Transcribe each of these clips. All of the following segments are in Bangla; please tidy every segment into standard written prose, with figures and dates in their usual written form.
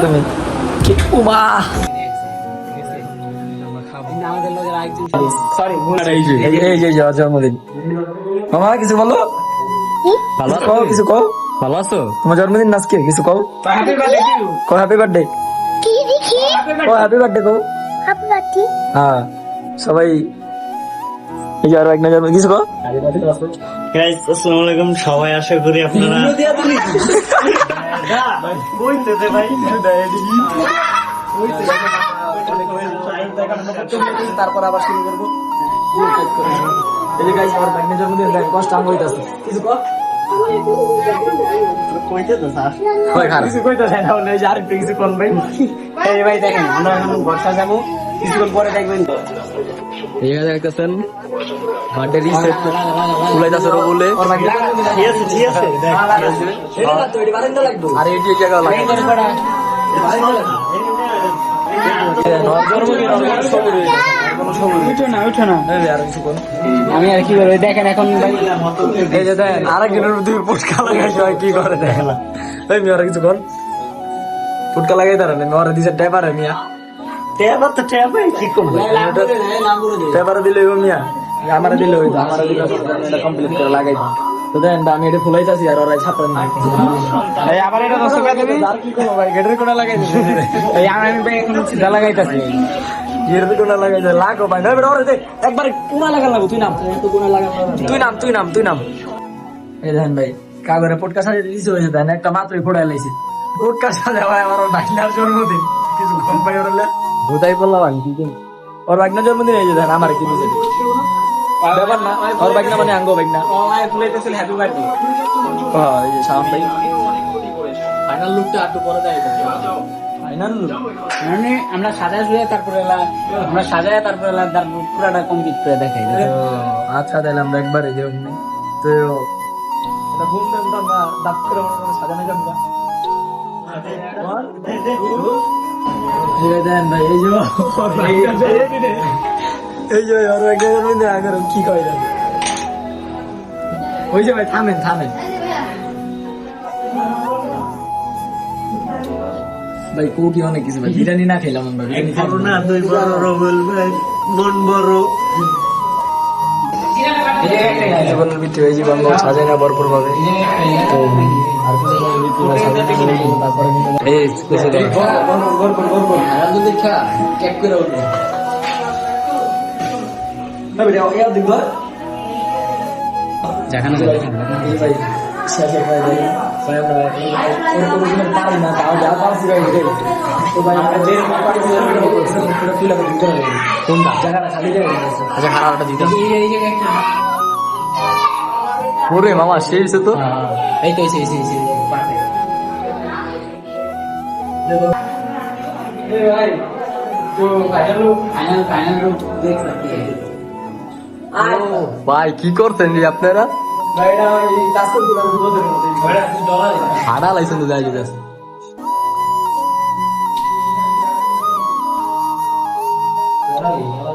তুমি উমা জন্মদিন মামা কিছু বলো ভালো আছো কিছু কও ভালো আছো তোমার জন্মদিন আজকে কিছু কও হ্যাপি বার্থডে হ্যাপি বার্থডে কও হ্যাঁ সবাই এই যে আরো এক নজর কিছু কও আসসালামু আলাইকুম সবাই আশা করি আপনারা তারপর আবার শুরু করবো এই যে গাইস আমার ব্যাগনে জন্মদিন দেখ কষ্ট আঙ্গ হইতাছে কিছু কও কিছু কইতে চাই না বলে আর একটু কিছু কোন ভাই এই ভাই দেখেন আমরা এখন বর্ষা যাবো কিছুক্ষণ পরে দেখবেন এই যে দেখতেছেন বার্থডে রিসেট ফুলাইতাছে বলে ঠিক আছে আর এই যে জায়গা লাগে আমি আর কি করবো দেখেন এখন আরেকজনের ফুটকা লাগাই কি করে দেখেন মিয়া কিছু কর ফুটকা লাগাই তারা মেয়েরা দিছে টেপারে মিয়া টেপারে দিলে মিয়া আমার দিলে আমার দিলে কমপ্লিট করে লাগাই তো দেন আমি এটা ফুলাই চাচ্ছি আর ওরা ছাপেন আবার এটা দশ টাকা দেবে আর কি করবো ভাই গেটের কোনা লাগাই এই আমি এখন সিধা লাগাইতেছি গেটের কোনা লাগাই লাগো ভাই না ওরে একবার কোনা লাগান লাগবো তুই নাম তুই নাম এই দেখেন ভাই কাগরে পটকা সাজিয়ে দিয়েছে হয়েছে দেন একটা মাত্রই ফোড়াই লাইছে পটকা সাজা ভাই আমার ডাইনার জন্মদিন কিছু কম পাই ওরলে ভূতাই বললাম আমি কি ওর বাগনা জন্মদিন এই যে দেন আমার কি দিয়েছে ব্যাপার না ওর বাগনা মানে আঙ্গো বাগনা হ্যাপি বার্থডে এই যে শাম ভাই ফাইনাল লুকটা একটু পরে দেয় ফাইনাল মানে আমরা সাজায় তারপরে পুরাটা কমপ্লিট করে দেখাই আচ্ছা তাহলে আমরা একবার এই যে তো এটা ঘুম দেন তো আমরা দাঁত করে সাজানো যাবো দেন ভাই এই যে ওর একজন কি কয় দেন ওই যে ভাই থামেন ভাই কোটি অনেক কিছু ভাই বিরিয়ানি না খেলাম আমরা বিরিয়ানি খাবো করোনা দুই বড় রবল ভাই মন বড় জীবনের ভিত্তি হয়ে জীবন সাজাই না ভরপুর ভাবে তো আর কিছু তারপরে দেখা কেক করে উঠবে না বেটা ওকে দেখব যেখানে ভাই শেষে ভাই স্বয়ং পারি না তাও যা পারছি ভাই তো ভাই আমরা যে পারি তুলে দিতে হবে কোনটা জায়গাটা খালি জায়গা আচ্ছা খারাপটা দিতে ওরে মামা সেই তো এই তো এই भाई तो फाइनल रूप देख सकते हैं ভাই কি করছেন রে আপনারা হাড়া লাইছেন তো যাই যাচ্ছে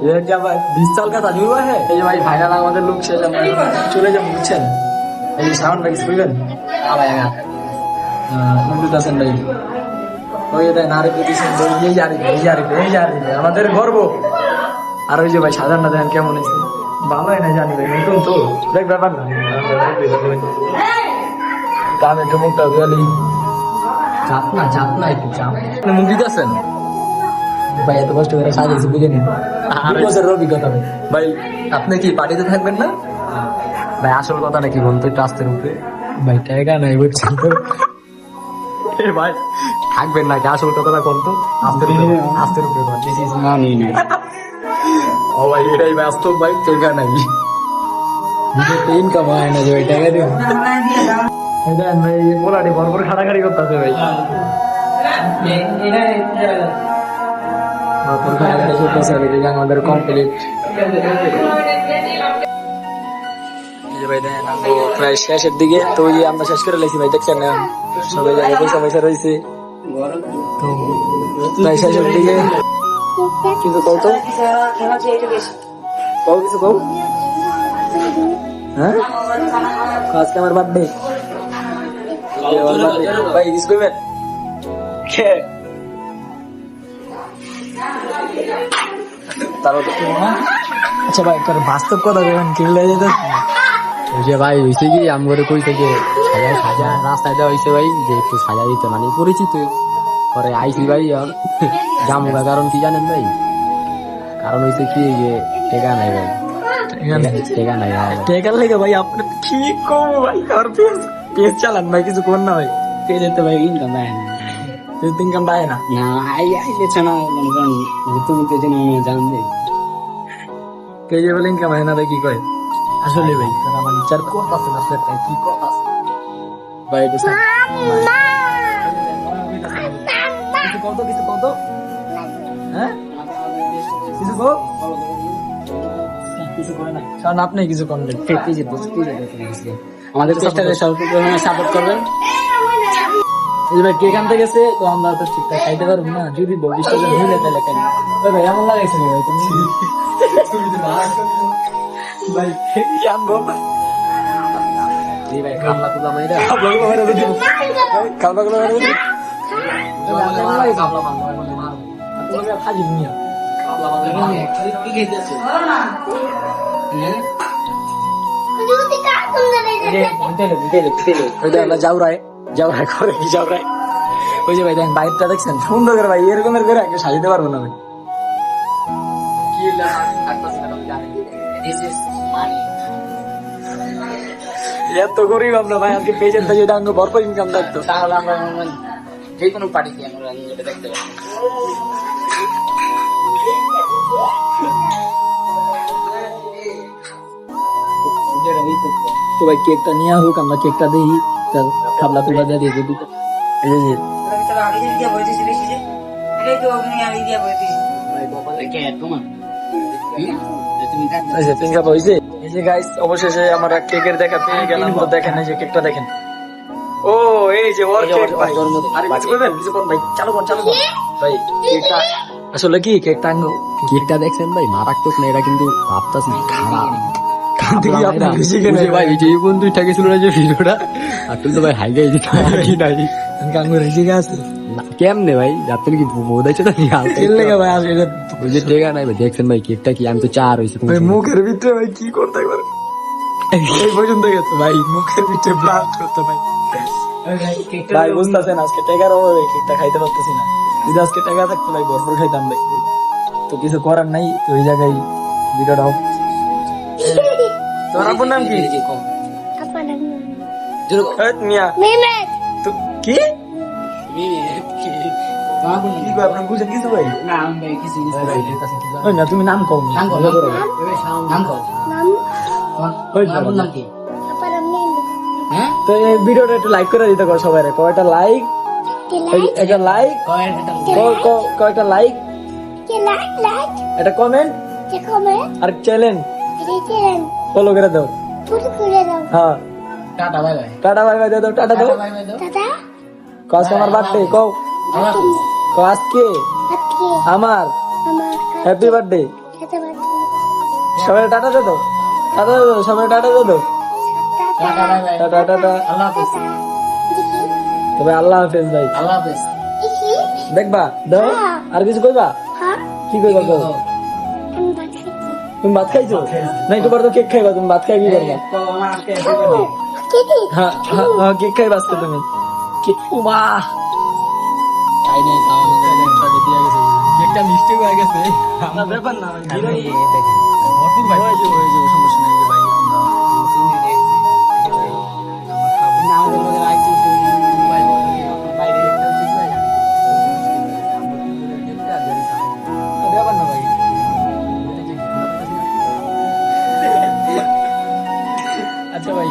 ये क्या भाई 20 साल का तजुर्बा है ये भाई फाइनल আমাদের লোক শেষ আমরা চলে যাব বুঝছেন এই সাউন্ড ভাই শুনবেন ভাই বন্ধু দাসেন ভাই ওই দেন আরে দিছেন এই জারি আমাদের গর্ব আর ওই যে ভাই সাজানটা দেখেন কেমন হয়েছে ভালোই না জানি ভাই নতুন তো দেখ ব্যাপার না কামে একটু মুখটা গেলি চাপ না একটু চাপ মুখ দিতেছেন ভাই এত কষ্ট করে সাজিয়েছি বুঝে নিন বছরের অভিজ্ঞতা ভাই আপনি কি পার্টিতে থাকবেন না ভাই আসল কথা নাকি বলতো একটু আস্তের উপরে ভাই টাকা নাই বুঝছেন তো ভাই থাকবেন নাকি আসল কথাটা কোন তো আস্তের উপরে ও ভাই এটাই বাস্তব ভাই টাকা নাই ইনকাম হয় না যে ভাই টাকা দিও ভাই পোলাটি ভরপুর খাটাখাটি করতেছে ভাই আমাদের কমপ্লিট প্রায় শেষের দিকে তো ওই আমরা শেষ করে লাইছি ভাই দেখছেন না সবাই জায়গায় পয়সা রয়েছে তো প্রায় শেষের দিকে কিন্তু কত কিছু কও হ্যাঁ আজকে আমার বার্থডে ভাই ইস করবেন তারও তো না। আচ্ছা ভাই তোর বাস্তব কথা বলেন কি লেগে যেত ওই যে ভাই হয়েছে কি আমি করে কইছে যে সাজা রাস্তায় দেওয়া হয়েছে ভাই যে একটু সাজা দিতে মানে পরিচিত পরে আইসি ভাই জামুগা কারণ কি জানেন ভাই কারণ হয়েছে কি যে টেকা নাই ভাই টেকা নাই ভাই টেকার লেগে ভাই আপনি কি করবো ভাই আর পেজ পেজ চালান ভাই কিছু কর না ভাই পেজে তো ভাই ইনকাম দেয় না। পেজ ইনকাম পায় না না আইলেছে না মনে করেন তুমি তো যেন জানবে পেজে বলে ইনকাম হয় না ভাই কি কয় আসলে ভাই তারা আমার বিচার করতেছে না সেটা কি করতেছে ভাই এটা কিছু কত হ্যাঁ কিছু কো কিছু করে না কারণ আপনি কিছু করলেন পেজে আমাদের চেষ্টাকে সর্বপ্রথমে সাপোর্ট করবেন। এই যে ভাই কে কানতে গেছে তো আমরা তো ঠিকঠাক খাইতে পারবো না যদি ভবিষ্যতে হইলে তাহলে খাই ওই ভাই এমন লাগাইছে ভাই তুমি ভাই কি আনবো জি ভাই কামলা কুলা মাইরা কাবলাগুলো মেরে দিবি কাবলাগুলো মেরে দিবি তুমি খাজি নিয়া যাওরায় করে কি যাওরায় ওই যে ভাই দেখেন বাইরটা দেখছেন সুন্দর করে ভাই এরকমের করে আগে সাজিতে পারবো না ভাই এত গরিব আমরা ভাই আজকে পেজের থেকে যদি আঙ্গ ভরপুর ইনকাম থাকতো তাহলে আমরা যে কোনো পার্টিতে আমরা এটা দেখতে পারি। তো ভাই কেকটা নিয়ে হোক আমরা কেকটা দিই তার খাবলা তুলা দিয়ে দিয়ে দিই এই যে পিঙ্কা হয়েছে এই যে গাইস অবশেষে আমরা কেকের দেখা পেয়ে গেলাম তো দেখেন এই যে কেকটা দেখেন ও এই যে ওর কেক ভাই আরে কিছু করবেন কিছু করুন ভাই চালু করুন ভাই কেকটা আসলে কি কেকটা আঙ্গো কেকটা দেখছেন ভাই মারাত্মক না এটা কিন্তু ভাবতাছি খারাপ কাঁদতে কি আপনি বেশি কেন ভাই এই যে বন্ধু ঠেকেছিল না যে ভিডিওটা আসলে তো ভাই হাই গাই কি নাই আঙ্গো রেজি আছে কেমনে ভাই আপনি কি বোধাইছে না খেললে ভাই আসলে ওই যে টেকা নাই ভাই দেখছেন ভাই কেকটা কি আমি তো চার হয়েছে ভাই মুখের ভিতরে ভাই কি করতে পারে এই পর্যন্ত গেছে ভাই মুখের ভিতরে ব্লাস্ট করতে ভাই ভাই বুঝতেছেন আজকে টেকার অভাবে কেকটা খাইতে পারতেছি না যদি আজকে টেকা থাকতো ভাই ভরপুর খাইতাম ভাই তো কিছু করার নাই তো ওই জায়গায় ভিডিওটা হোক তোর আপনার নাম কি মিয়া তো কি কি কয় আপনার বুঝেন কিছু ভাই না আমি ভাই কিছু ওই না তুমি নাম কম নাম কর নাম কর ওই আপনার নাম কি? হ্যাঁ তো এই ভিডিওটা একটু লাইক করে দিতে কর সবাই কয়টা লাইক একটা লাইক কয়টা লাইক একটা কমেন্ট আর চ্যানেল ফলো করে দাও হ্যাঁ tata bye bye tata bye bye দাও টাটা দাও বাই বাই দাও কস আমার বার্থডে কও আজকে আমার হ্যাপি বার্থডে সবাই টাটা দে দাও টাটা দে দাও সবাই টাটা দে দাও tata bye bye tata tata আল্লাহ হাফেজ তবে আল্লাহ হাফেজ ভাই আল্লাহ হাফেজ দেখবা দাও আর কিছু কইবা কি কইবা কও তুমি ভাত খাইছো না একটু পরে তো কেক খাইবা তুমি ভাত খাই কি করবা তো আমার আজকে হ্যাপি হ্যাঁ হ্যাঁ কেক খাইবা আজকে তুমি কেক উমা তাই নেই তাও আমাদের দিয়ে গেছে কেকটা মিষ্টি হয়ে গেছে না ব্যাপার না দেখেন ভরপুর ভাই হয়ে যাবে সমস্যা নেই যে ভাই আমরা আমাদের মধ্যে আইসি ভাই বাইরে একটা ভাই ব্যাপার না ভাই আচ্ছা ভাই